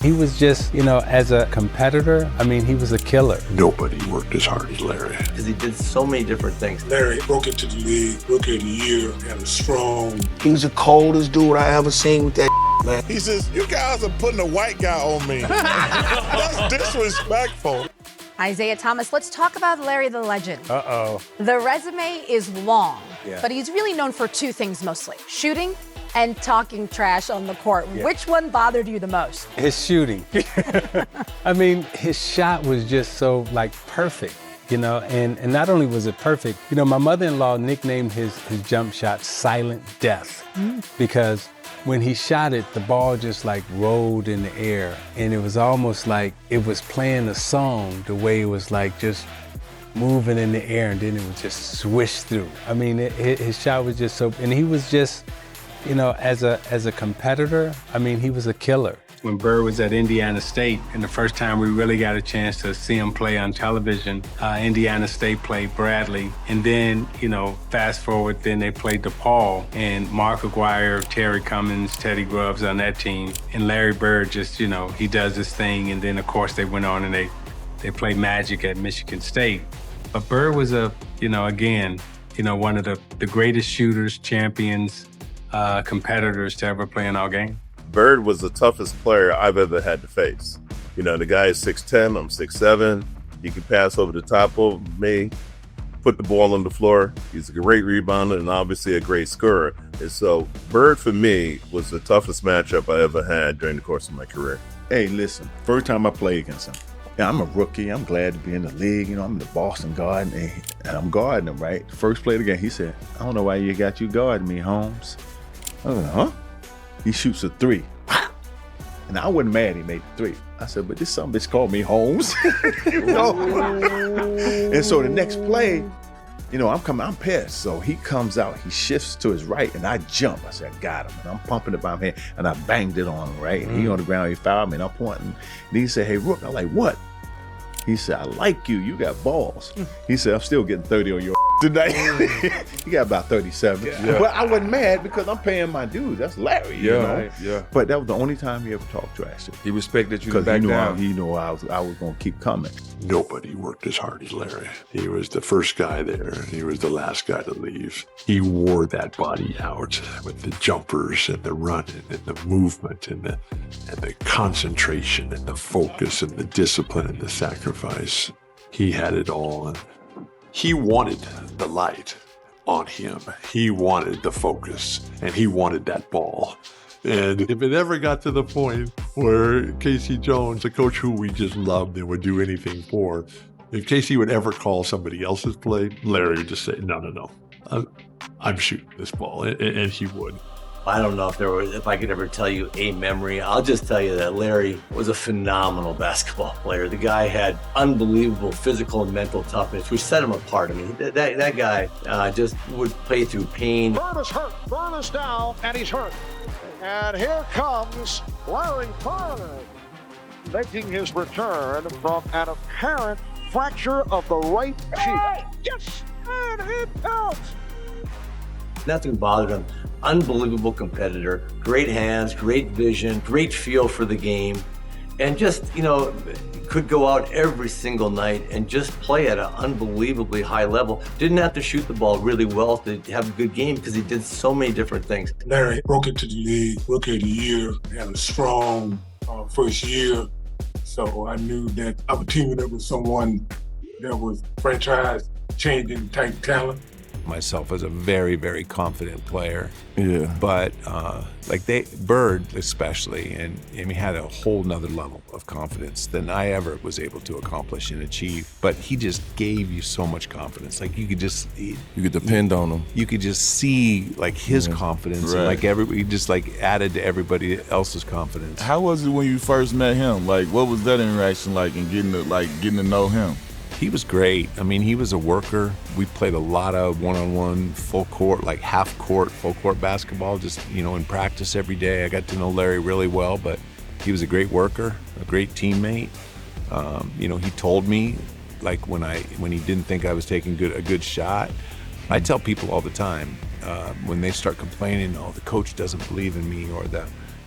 He was just, as a competitor, he was a killer. Nobody worked as hard as Larry. Because he did so many different things. Larry broke into the league, Rookie of the Year, and was strong. He was the coldest dude I ever seen with that man. He says, you guys are putting a white guy on me. That's disrespectful. Isaiah Thomas, let's talk about Larry the Legend. Uh-oh. The resume is long, Yeah. but he's really known for two things mostly, shooting and talking trash on the court. Yeah. Which one bothered you the most? His shooting. His shot was just so, perfect, and not only was it perfect, my mother-in-law nicknamed his jump shot Silent Death because when he shot it, the ball just rolled in the air, and it was almost like it was playing a song, the way it was just moving in the air, and then it would just swish through. His shot was just so, and he was just, as a competitor, he was a killer. When Bird was at Indiana State, and the first time we really got a chance to see him play on television, Indiana State played Bradley. And then, fast forward, then they played DePaul, and Mark Aguirre, Terry Cummins, Teddy Grubbs on that team. And Larry Bird just, he does his thing. And then, of course, they went on and they played Magic at Michigan State. But Bird was again, one of the greatest shooters, champions, competitors to ever play in our game. Bird was the toughest player I've ever had to face. The guy is 6'10", I'm 6'7". He can pass over the top of me, put the ball on the floor. He's a great rebounder and obviously a great scorer. And so Bird, for me, was the toughest matchup I ever had during the course of my career. Hey, listen, first time I played against him. Yeah, I'm a rookie. I'm glad to be in the league. I'm in the Boston Garden, and I'm guarding him, right? First play of the game, he said, I don't know why you got you guarding me, Holmes. I was like, huh? He shoots a three. And I wasn't mad he made the three. I said, but this some bitch called me Holmes. And so the next play, I'm pissed. So he comes out, he shifts to his right, and I jump. I said, I got him. And I'm pumping it by my hand, and I banged it on him, right? And he on the ground, he fouled me, and I'm pointing. And he said, hey, Rook. I'm like, what? He said, I like you. You got balls. He said, I'm still getting 30 on your tonight. He got about 37. Yeah. But I wasn't mad because I'm paying my dues. That's Larry, Right, yeah. But that was the only time he ever talked trash to me. He respected you Because back down. he knew I was going to keep coming. Nobody worked as hard as Larry. He was the first guy there. He was the last guy to leave. He wore that body out with the jumpers and the running and the movement and the concentration and the focus and the discipline and the sacrifice. He had it all. And he wanted the light on him. He wanted the focus, and he wanted that ball. And if it ever got to the point where Casey Jones, a coach who we just loved and would do anything for, if Casey would ever call somebody else's play, Larry would just say, no, I'm shooting this ball, and he would. I don't know if I could ever tell you a memory. I'll just tell you that Larry was a phenomenal basketball player. The guy had unbelievable physical and mental toughness, which set him apart. That guy just would play through pain. Bird is hurt. Bird is down, and he's hurt. And here comes Larry Bird, making his return from an apparent fracture of the right cheek. Yes, and it counts. Nothing bothered him. Unbelievable competitor, great hands, great vision, great feel for the game, and just, could go out every single night and just play at an unbelievably high level. Didn't have to shoot the ball really well to have a good game because he did so many different things. Larry broke into the league, Rookie of the Year, had a strong first year. So I knew that I was teaming up with someone that was franchise-changing type talent. Myself as a very, very confident player. Yeah. But Bird especially, and he had a whole nother level of confidence than I ever was able to accomplish and achieve. But he just gave you so much confidence. You could depend on him. You could just see his confidence, right. And he just added to everybody else's confidence. How was it when you first met him? What was that interaction like and getting to know him? He was great. He was a worker. We played a lot of one-on-one, full court, half court, full court basketball, just, in practice every day. I got to know Larry really well, but he was a great worker, a great teammate. He told me, when he didn't think I was taking a good shot, I tell people all the time, when they start complaining, oh, the coach doesn't believe in me, or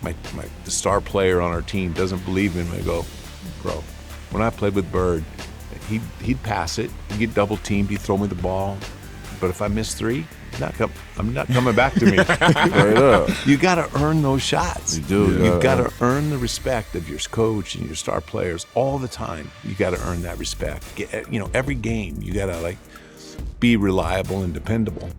the star player on our team doesn't believe in me, I go, bro, when I played with Bird, he'd pass it, he'd get double teamed, he'd throw me the ball, but if I miss three, I'm not coming back to me. Right up. You got to earn those shots. You do. You got to earn the respect of your coach and your star players all the time. You got to earn that respect. Every game you got to be reliable and dependable.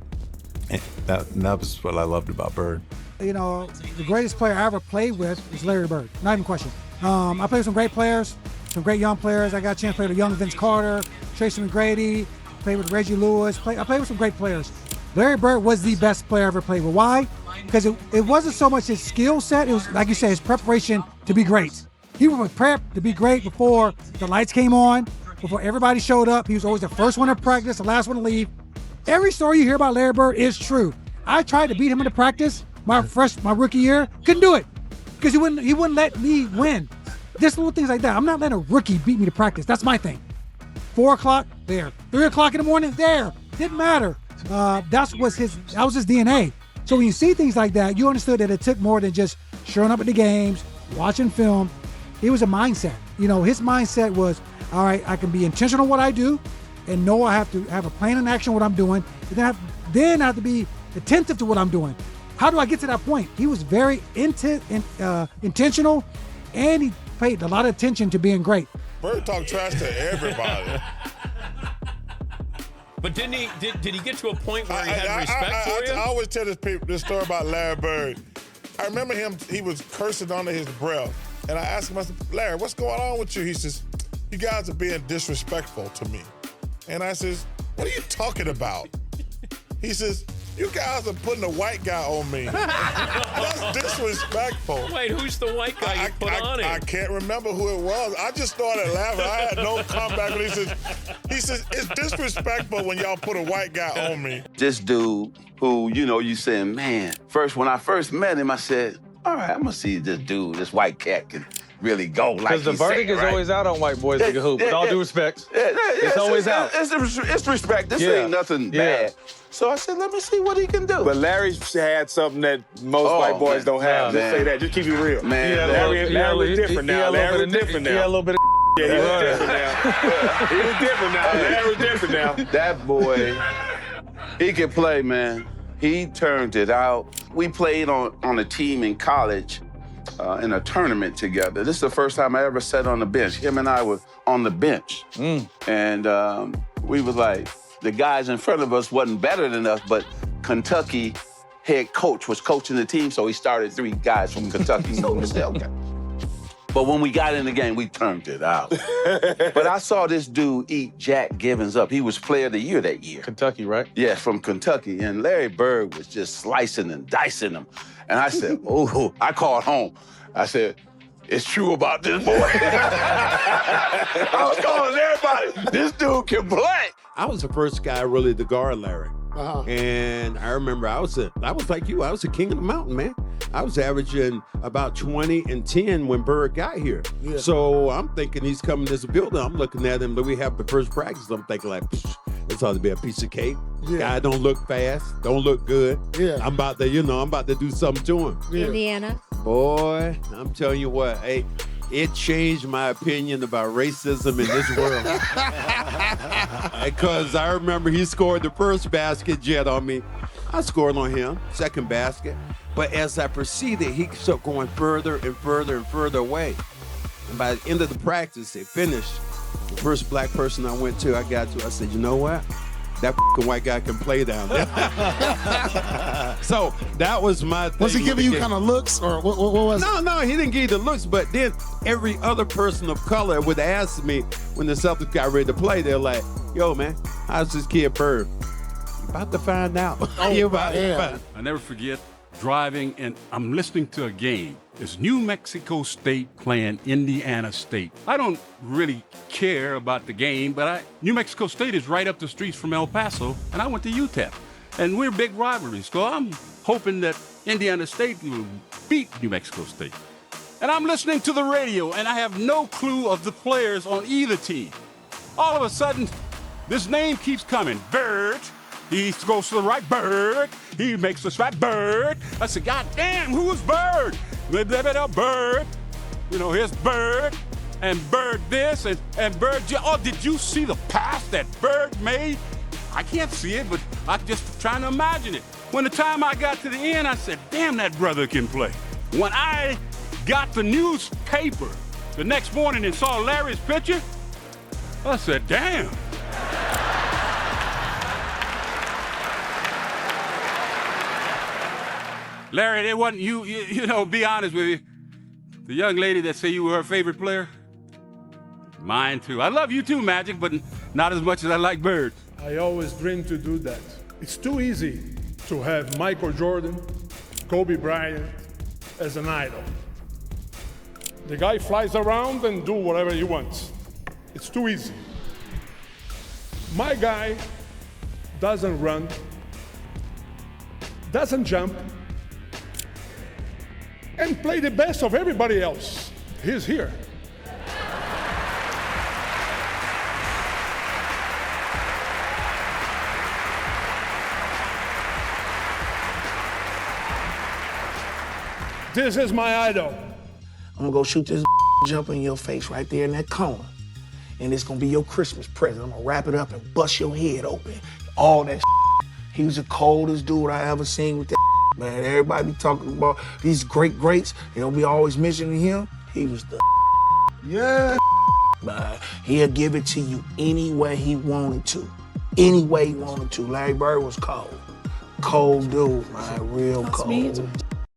And that was what I loved about Bird. The greatest player I ever played with was Larry Bird. Not even a question. I played with some great players, some great young players. I got a chance to play with young Vince Carter, Tracy McGrady, played with Reggie Lewis. I played with some great players. Larry Bird was the best player I ever played with. Why? Because it wasn't so much his skill set. It was, like you said, his preparation to be great. He was prepped to be great before the lights came on, before everybody showed up. He was always the first one to practice, the last one to leave. Every story you hear about Larry Bird is true. I tried to beat him in the practice my rookie year. Couldn't do it because he wouldn't let me win. Just little things like that. I'm not letting a rookie beat me to practice. That's my thing. 4 o'clock, there. 3 o'clock in the morning, there. Didn't matter. That was his DNA. So when you see things like that, you understood that it took more than just showing up at the games, watching film. It was a mindset. His mindset was, all right, I can be intentional in what I do and know I have to have a plan and action what I'm doing. And then I have to be attentive to what I'm doing. How do I get to that point? He was very intentional, and he paid a lot of attention to being great. Bird talked trash to everybody. But didn't he? Did he get to a point where he had respect for you? I always tell this story about Larry Bird. I remember him. He was cursing under his breath, and I asked him, I said, "Larry, what's going on with you?" He says, "You guys are being disrespectful to me." And I says, "What are you talking about?" He says, "You guys are putting a white guy on me. That's disrespectful." Wait, who's the white guy you put on him? I can't remember who it was. I just started laughing. I had no comeback. But he says, it's disrespectful when y'all put a white guy on me. This dude who, you saying, man, when I first met him, I said, all right, I'm going to see this dude, this white cat can really go like because the verdict is always out on white boys that can hoop. With all due respect, it's always out. It's respect. This ain't nothing bad. So I said, let me see what he can do. But Larry had something that most white boys don't have. Just say that. Just keep it real. Man, Larry's different now. Larry's different now. He had a little bit of he was different now. He was different now. Larry's different now. That boy, he can play, man. He turned it out. We played on a team in college in a tournament together. This is the first time I ever sat on the bench. Him and I were on the bench. And we was like, the guys in front of us wasn't better than us, but Kentucky head coach was coaching the team, so he started 3 guys from Kentucky. So we said, okay. But when we got in the game, we turned it out. But I saw this dude eat Jack Givens up. He was player of the year that year. Kentucky, right? Yeah, from Kentucky. And Larry Bird was just slicing and dicing him. And I said, oh, I called home. I said, it's true about this boy. I was calling everybody. This dude can play. I was the first guy really to guard Larry. And I remember I was like you. I was the king of the mountain, man. I was averaging about 20 and 10 when Bird got here. Yeah. So I'm thinking he's coming to this building. I'm looking at him. We have the first practice. I'm thinking like, this ought to be a piece of cake. Yeah. Guy don't look fast, don't look good. Yeah. I'm about to do something to him. Yeah. Indiana. Boy, I'm telling you what, hey, it changed my opinion about racism in this world. Because I remember he scored the first basket jet on me. I scored on him, second basket. But as I proceeded, he kept going further and further and further away. And by the end of the practice, it finished. The first black person I went to, I said, you know what? That white guy can play down there. So that was my thing. Was he giving you kind of looks, or what was it? No, he didn't give you the looks, but then every other person of color would ask me when the Celtics got ready to play, they're like, yo, man, how's this kid Bird? You about to find out. I never forget driving, and I'm listening to a game. It's New Mexico State playing Indiana State. I don't really care about the game, but New Mexico State is right up the streets from El Paso, and I went to UTEP. And we're big rivalries, so I'm hoping that Indiana State will beat New Mexico State. And I'm listening to the radio, and I have no clue of the players on either team. All of a sudden, this name keeps coming. Bird. He goes to the right, Bird. He makes the shot, Bird. I said, God damn, who is Bird? Bird. You know, here's Bird, and Bird this, and Bird. Oh, did you see the pass that Bird made? I can't see it, but I'm just trying to imagine it. When the time I got to the end, I said, damn, that brother can play. When I got the newspaper the next morning and saw Larry's picture, I said, damn. Larry, it wasn't you, you know, be honest with you. The young lady that said you were her favorite player, mine too. I love you too, Magic, but not as much as I like Bird. I always dreamed to do that. It's too easy to have Michael Jordan, Kobe Bryant as an idol. The guy flies around and do whatever he wants. It's too easy. My guy doesn't run, doesn't jump, and play the best of everybody else. He's here. This is my idol. I'm gonna go shoot this jumper in your face right there in that corner. And it's gonna be your Christmas present. I'm gonna wrap it up and bust your head open. All that. He was the coldest dude I ever seen with that. Man, everybody be talking about these greats. They don't be always mentioning him. He was the yeah. Man, he'll give it to you any way he wanted to. Any way he wanted to. Larry Bird was cold. Cold dude, man, real cold.